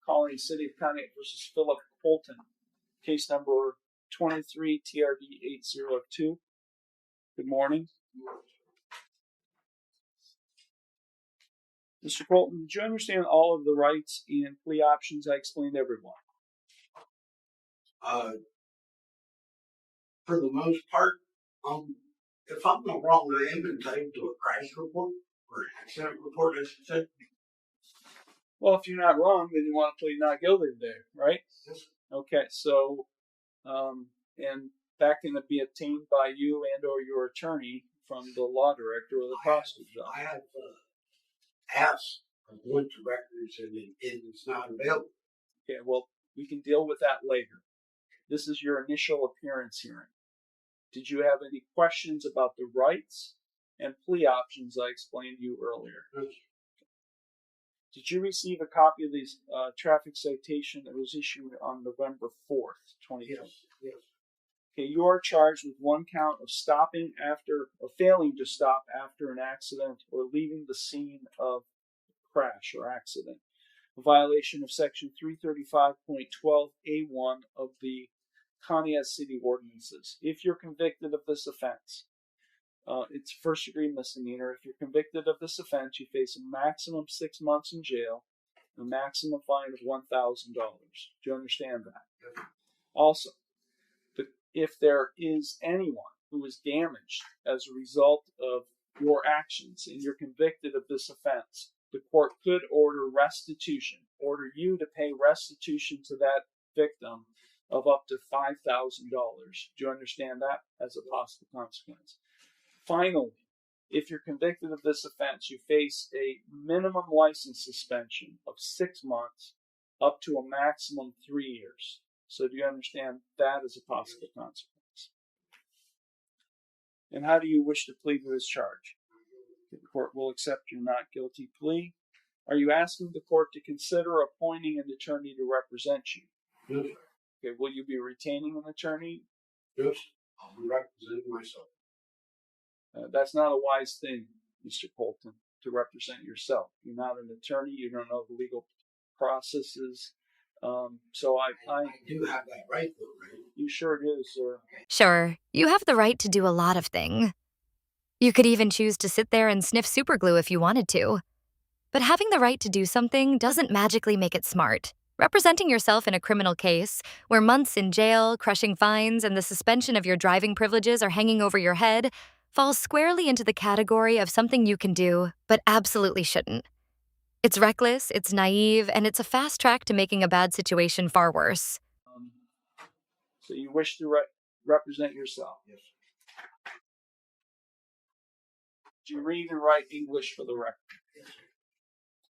calling City of Pontiac versus Philip Colton, case number 23 TRD 802. Good morning. Mr. Colton, did you understand all of the rights and plea options I explained to everyone? For the most part, if I'm not wrong, I am entitled to a crash report or an accident report, I should say. Well, if you're not wrong, then you want to plead not guilty today, right? Yes. Okay, so, and that can be obtained by you and or your attorney from the law director or the prosecutor. I have asked a bunch of records and it's not available. Okay, well, we can deal with that later. This is your initial appearance hearing. Did you have any questions about the rights and plea options I explained to you earlier? Yes. Did you receive a copy of this traffic citation that was issued on November 4th, 2020? Yes. Okay, you are charged with one count of stopping after or failing to stop after an accident or leaving the scene of crash or accident. A violation of section 335.12A1 of the Pontiac City Ordinances. If you're convicted of this offense, it's first-degree misdemeanor. If you're convicted of this offense, you face a maximum 6 months in jail, and a maximum fine of $1,000. Do you understand that? Yes. Also, if there is anyone who is damaged as a result of your actions and you're convicted of this offense, the court could order restitution, order you to pay restitution to that victim of up to $5,000. Do you understand that as a possible consequence? Finally, if you're convicted of this offense, you face a minimum license suspension of 6 months up to a maximum 3 years. So do you understand that as a possible consequence? And how do you wish to plead to this charge? The court will accept your not guilty plea. Are you asking the court to consider appointing an attorney to represent you? Yes. Okay, will you be retaining an attorney? Yes, I'll be representing myself. That's not a wise thing, Mr. Colton, to represent yourself. You're not an attorney. You don't know the legal processes. So I do have that right, though, right? You sure do, sir. Sure, you have the right to do a lot of things. You could even choose to sit there and sniff superglue if you wanted to. But having the right to do something doesn't magically make it smart. Representing yourself in a criminal case, where months in jail, crushing fines, and the suspension of your driving privileges are hanging over your head, falls squarely into the category of something you can do, but absolutely shouldn't. It's reckless, it's naive, and it's a fast track to making a bad situation far worse. So you wish to represent yourself? Yes. Do you read and write English for the record? Yes.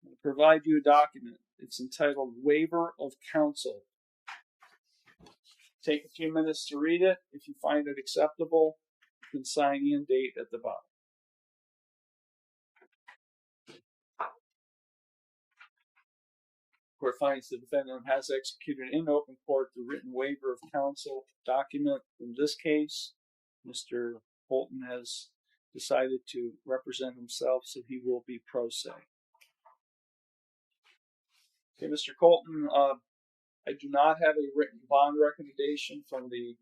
I'll provide you a document. It's entitled Waiver of Counsel. Take a few minutes to read it. If you find it acceptable, you can sign in date at the bottom. Court finds the defendant has executed in open court the written waiver of counsel document. In this case, Mr. Colton has decided to represent himself, so he will be pro se. Okay, Mr. Colton, I do not have a written bond recommendation from the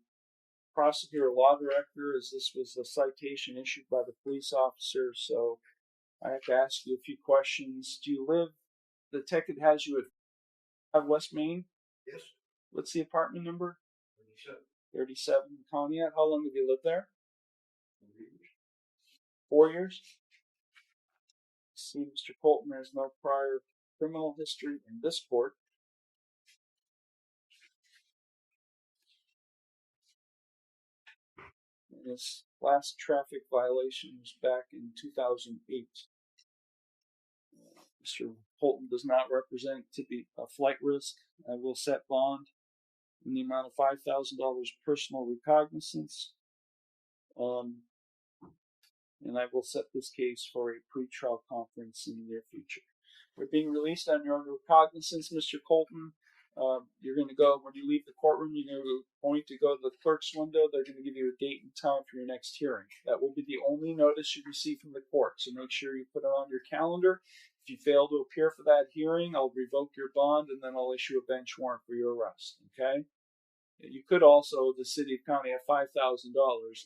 prosecutor or law director, as this was a citation issued by the police officer, so I have to ask you a few questions. Do you live, the ticket has you at West Main? Yes. What's the apartment number? 37. 37 Pontiac. How long have you lived there? 4 years. 4 years? See, Mr. Colton has no prior criminal history in this court. His last traffic violation was back in 2008. Mr. Colton does not represent to be a flight risk. I will set bond in the amount of $5,000 personal recognizance. And I will set this case for a pre-trial conference in the near future. We're being released on your own recognizance, Mr. Colton. You're going to go, when you leave the courtroom, you're going to go to the clerk's window. They're going to give you a date and time for your next hearing. That will be the only notice you receive from the court, so make sure you put it on your calendar. If you fail to appear for that hearing, I'll revoke your bond and then I'll issue a bench warrant for your arrest. Okay? You could also, the city of county, have $5,000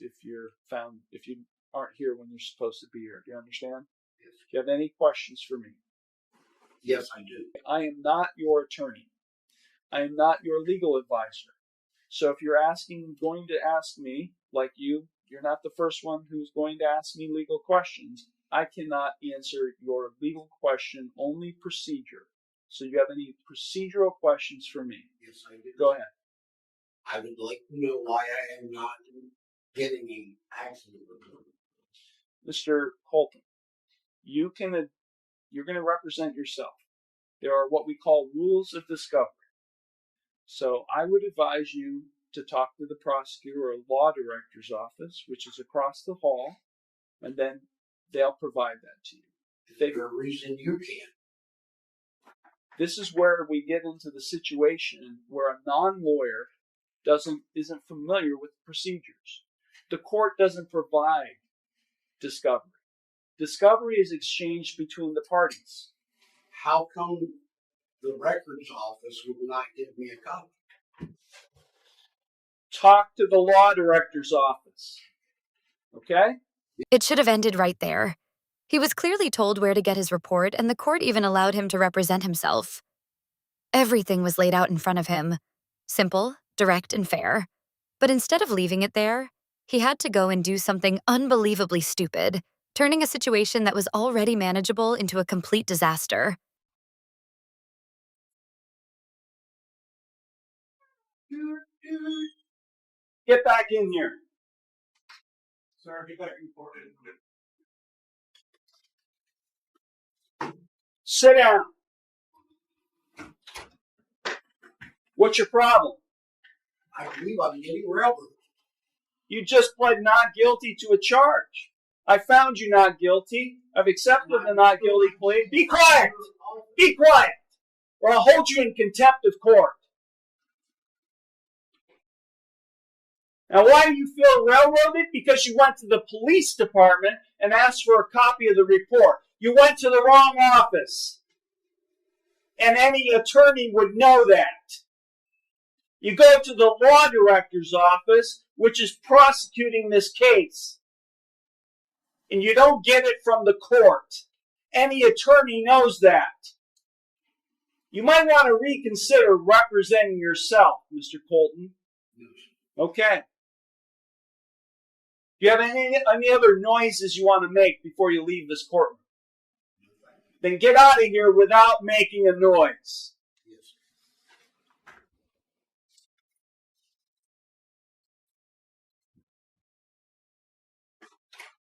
if you aren't here when you're supposed to be here. Do you understand? Yes. Do you have any questions for me? Yes, I do. I am not your attorney. I am not your legal advisor. So if you're going to ask me, like you're not the first one who's going to ask me legal questions. I cannot answer your legal question, only procedure. So you have any procedural questions for me? Yes, I do. Go ahead. I would like to know why I am not getting an accident report. Mr. Colton, you're going to represent yourself. There are what we call rules of discovery. So I would advise you to talk to the prosecutor or law director's office, which is across the hall, and then they'll provide that to you. Is there a reason you can't? This is where we get into the situation where a non-lawyer isn't familiar with procedures. The court doesn't provide discovery. Discovery is exchanged between the parties. How come the records office would not give me a copy? Talk to the law director's office. Okay? It should have ended right there. He was clearly told where to get his report, and the court even allowed him to represent himself. Everything was laid out in front of him. Simple, direct, and fair. But instead of leaving it there, he had to go and do something unbelievably stupid, turning a situation that was already manageable into a complete disaster. Get back in here. Sir, get back reported. Sit down. What's your problem? I believe I'm getting railroaded. You just pled not guilty to a charge. I found you not guilty. I've accepted the not guilty plea. Be quiet! Be quiet! Or I'll hold you in contempt of court. Now, why do you feel railroaded? Because you went to the police department and asked for a copy of the report. You went to the wrong office. And any attorney would know that. You go to the law director's office, which is prosecuting this case. And you don't get it from the court. Any attorney knows that. You might want to reconsider representing yourself, Mr. Colton. Okay. Do you have any other noises you want to make before you leave this courtroom? Then get out of here without making a noise.